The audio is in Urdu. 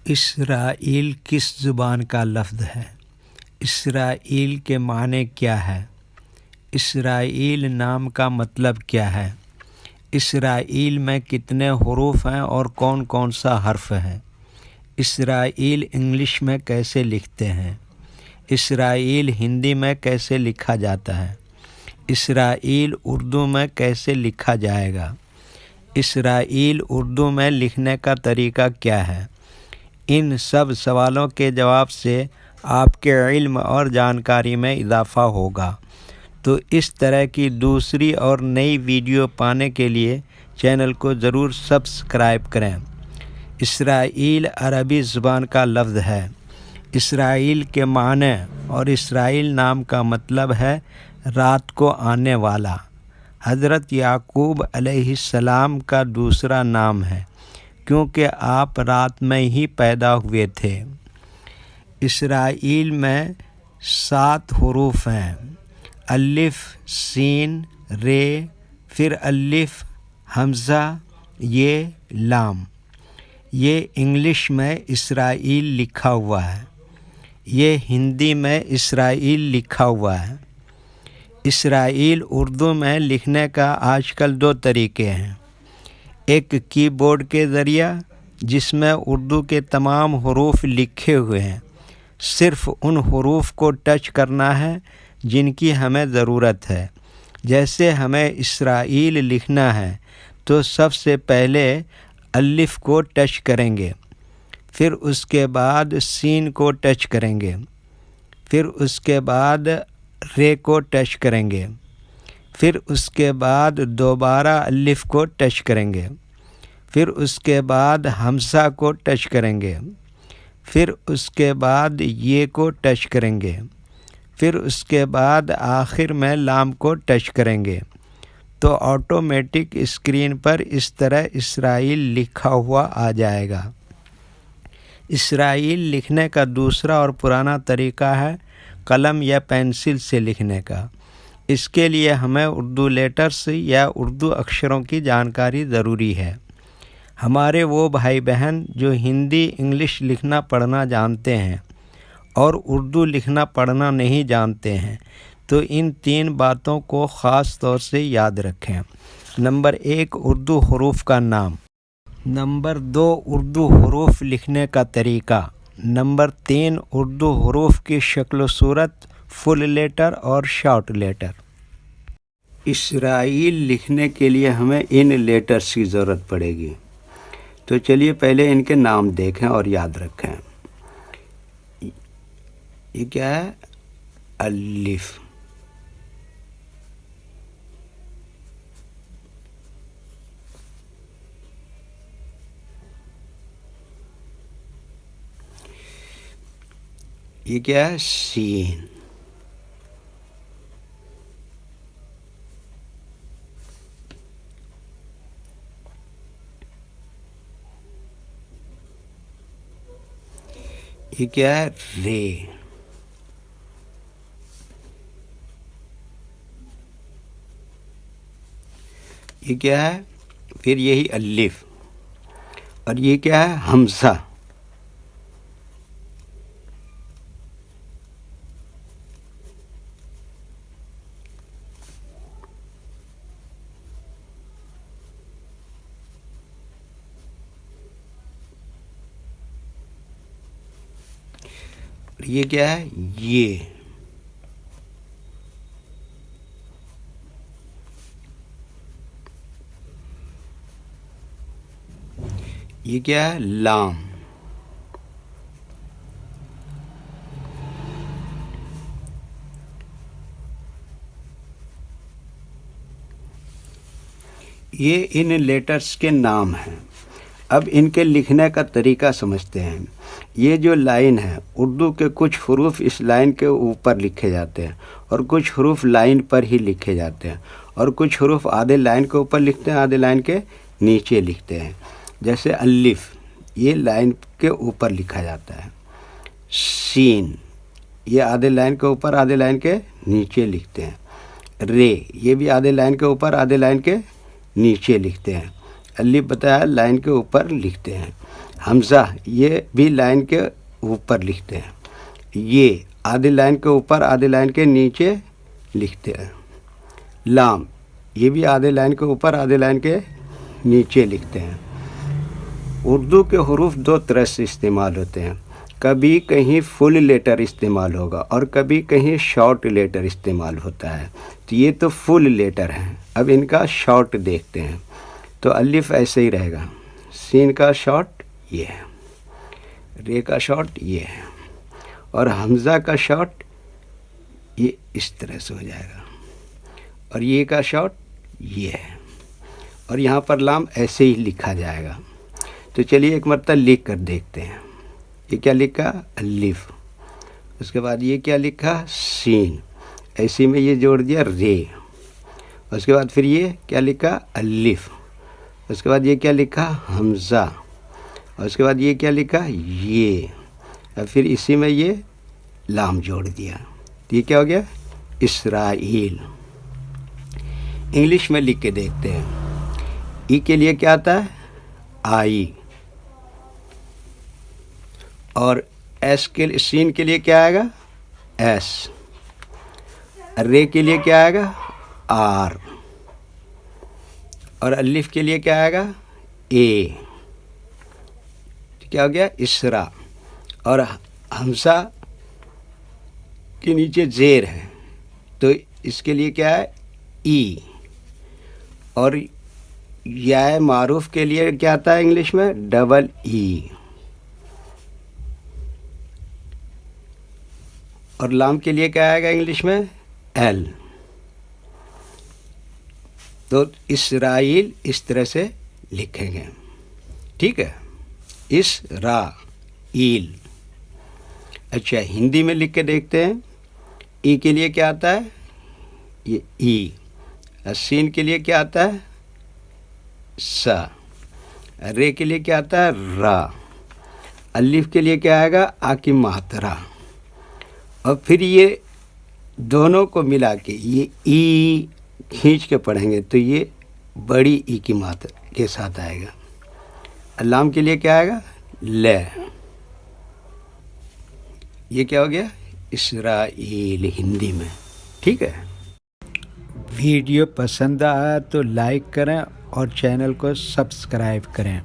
اسرائیل کس زبان کا لفظ ہے؟ اسرائیل کے معنی کیا ہے؟ اسرائیل نام کا مطلب کیا ہے؟ اسرائیل میں کتنے حروف ہیں اور کون کون سا حرف ہے؟ اسرائیل انگلش میں کیسے لکھتے ہیں؟ اسرائیل ہندی میں کیسے لکھا جاتا ہے؟ اسرائیل اردو میں کیسے لکھا جائے گا؟ اسرائیل اردو میں لکھنے کا طریقہ کیا ہے؟ ان سب سوالوں کے جواب سے آپ کے علم اور جانکاری میں اضافہ ہوگا۔ تو اس طرح کی دوسری اور نئی ویڈیو پانے کے لیے چینل کو ضرور سبسکرائب کریں۔ اسرائیل عربی زبان کا لفظ ہے۔ اسرائیل کے معنی اور اسرائیل نام کا مطلب ہے رات کو آنے والا۔ حضرت یعقوب علیہ السلام کا دوسرا نام ہے کیونکہ آپ رات میں ہی پیدا ہوئے تھے۔ اسرائیل میں 7 حروف ہیں: الف، سین، رے، پھر الف، حمزہ، یہ، لام۔ یہ انگلش میں اسرائیل لکھا ہوا ہے۔ یہ ہندی میں اسرائیل لکھا ہوا ہے۔ اسرائیل اردو میں لکھنے کا آج کل 2 طریقے ہیں: ایک کی بورڈ کے ذریعہ جس میں اردو کے تمام حروف لکھے ہوئے ہیں، صرف ان حروف کو ٹچ کرنا ہے جن کی ہمیں ضرورت ہے۔ جیسے ہمیں اسرائیل لکھنا ہے تو سب سے پہلے الف کو ٹچ کریں گے، پھر اس کے بعد سین کو ٹچ کریں گے، پھر اس کے بعد رے کو ٹچ کریں گے، پھر اس کے بعد دوبارہ الف کو ٹچ کریں گے، پھر اس کے بعد حمزہ کو ٹچ کریں گے، پھر اس کے بعد یہ کو ٹچ کریں گے، پھر اس کے بعد آخر میں لام کو ٹچ کریں گے، تو آٹومیٹک اسکرین پر اس طرح اسرائیل لکھا ہوا آ جائے گا۔ اسرائیل لکھنے کا دوسرا اور پرانا طریقہ ہے قلم یا پینسل سے لکھنے کا۔ اس کے لیے ہمیں اردو لیٹرز یا اردو اکشروں کی جانکاری ضروری ہے۔ ہمارے وہ بھائی بہن جو ہندی انگلش لکھنا پڑھنا جانتے ہیں اور اردو لکھنا پڑھنا نہیں جانتے ہیں تو ان 3 باتوں کو خاص طور سے یاد رکھیں۔ نمبر 1، اردو حروف کا نام۔ نمبر 2، اردو حروف لکھنے کا طریقہ۔ نمبر 3، اردو حروف کی شکل و صورت، فل لیٹر اور شارٹ لیٹر۔ اسرائیل لکھنے کے لیے ہمیں ان لیٹرز کی ضرورت پڑے گی، تو چلیے پہلے ان کے نام دیکھیں اور یاد رکھیں۔ یہ کیا ہے؟ الف۔ یہ کیا ہے؟ سین۔ یہ کیا ہے؟ رے۔ یہ کیا ہے؟ پھر یہی الف۔ اور یہ کیا ہے؟ حمزہ۔ یہ کیا ہے؟ یہ کیا ہے؟ لام۔ یہ ان لیٹرز کے نام ہیں۔ اب ان کے لکھنے کا طریقہ سمجھتے ہیں۔ یہ جو لائن ہے، اردو کے کچھ حروف اس لائن کے اوپر لکھے جاتے ہیں اور کچھ حروف لائن پر ہی لکھے جاتے ہیں، اور کچھ حروف آدھے لائن کے اوپر لکھتے ہیں، آدھے لائن کے نیچے لکھتے ہیں۔ جیسے الف، یہ لائن کے اوپر لکھا جاتا ہے۔ سین، یہ آدھے لائن کے اوپر آدھے لائن کے نیچے لکھتے ہیں۔ رے، یہ بھی آدھے لائن کے اوپر آدھے لائن کے نیچے لکھتے ہیں۔ الف بتایا لائن کے اوپر لکھتے ہیں۔ حمزہ یہ بھی لائن کے اوپر لکھتے ہیں, یہ آدھی لائن کے اوپر آدھی لائن کے نیچے لکھتے ہیں. لام یہ بھی آدھی لائن کے اوپر آدھی لائن کے نیچے لکھتے ہیں. اردو کے حروف دو طرح سے استعمال ہوتے ہیں, کبھی کہیں فل لیٹر استعمال ہوگا اور کبھی کہیں شارٹ لیٹر استعمال ہوتا ہے. تو یہ تو فل لیٹر ہیں, اب ان کا شارٹ دیکھتے ہیں. تو الف ایسے ہی رہے گا, سین کا شارٹ یہ ہے, رے کا شارٹ یہ ہے, اور حمزہ کا شارٹ یہ اس طرح سے ہو جائے گا, اور یہ کا شارٹ یہ ہے, اور یہاں پر لام ایسے ہی لکھا جائے گا. تو چلیے ایک مرتبہ لکھ کر دیکھتے ہیں. یہ کیا لکھا؟ الف. اس کے بعد یہ کیا لکھا؟ سین. ایسے میں یہ جوڑ دیا رے. اس کے بعد پھر یہ کیا لکھا؟ الف. اس کے بعد یہ کیا لکھا؟ حمزہ. اور اس کے بعد یہ کیا لکھا؟ یہ. اور پھر اسی میں یہ لام جوڑ دیا. یہ کیا ہو گیا؟ اسرائیل. انگلش میں لکھ کے دیکھتے ہیں. ای کے لیے کیا آتا ہے؟ آئی. اور ایس کے لیے, سین کے لیے کیا آئے گا؟ ایس. رے کے لیے کیا آئے گا؟ آر. اور الف کے لیے کیا آئے گا؟ اے. کیا ہو گیا؟ اسرا. اور حمزہ کے نیچے زیر ہے تو اس کے لیے کیا ہے؟ ای. اور یا معروف کے لیے کیا آتا ہے انگلش میں؟ Double E. اور لام کے لیے کیا آئے گا انگلش میں؟ ایل. تو اسرائیل اس طرح سے لکھیں گے, ٹھیک ہے؟ اسرائیل. اچھا ہندی میں لکھ کے دیکھتے ہیں. ای کے لیے کیا آتا ہے؟ یہ ای. سین کے لیے کیا آتا ہے؟ سا. رے کے لیے کیا آتا ہے؟ را. الف کے لیے کیا آئے گا؟ آ کی ماترا. اور پھر یہ دونوں کو ملا کے یہ ای کھینچ کے پڑھیں گے تو یہ بڑی ای کی ماترا کے ساتھ آئے گا. لام کے لیے کیا آئے گا؟ لے. یہ کیا ہو گیا؟ اسرائیل ہندی میں, ٹھیک ہے؟ ویڈیو پسند آیا تو لائک کریں اور چینل کو سبسکرائب کریں.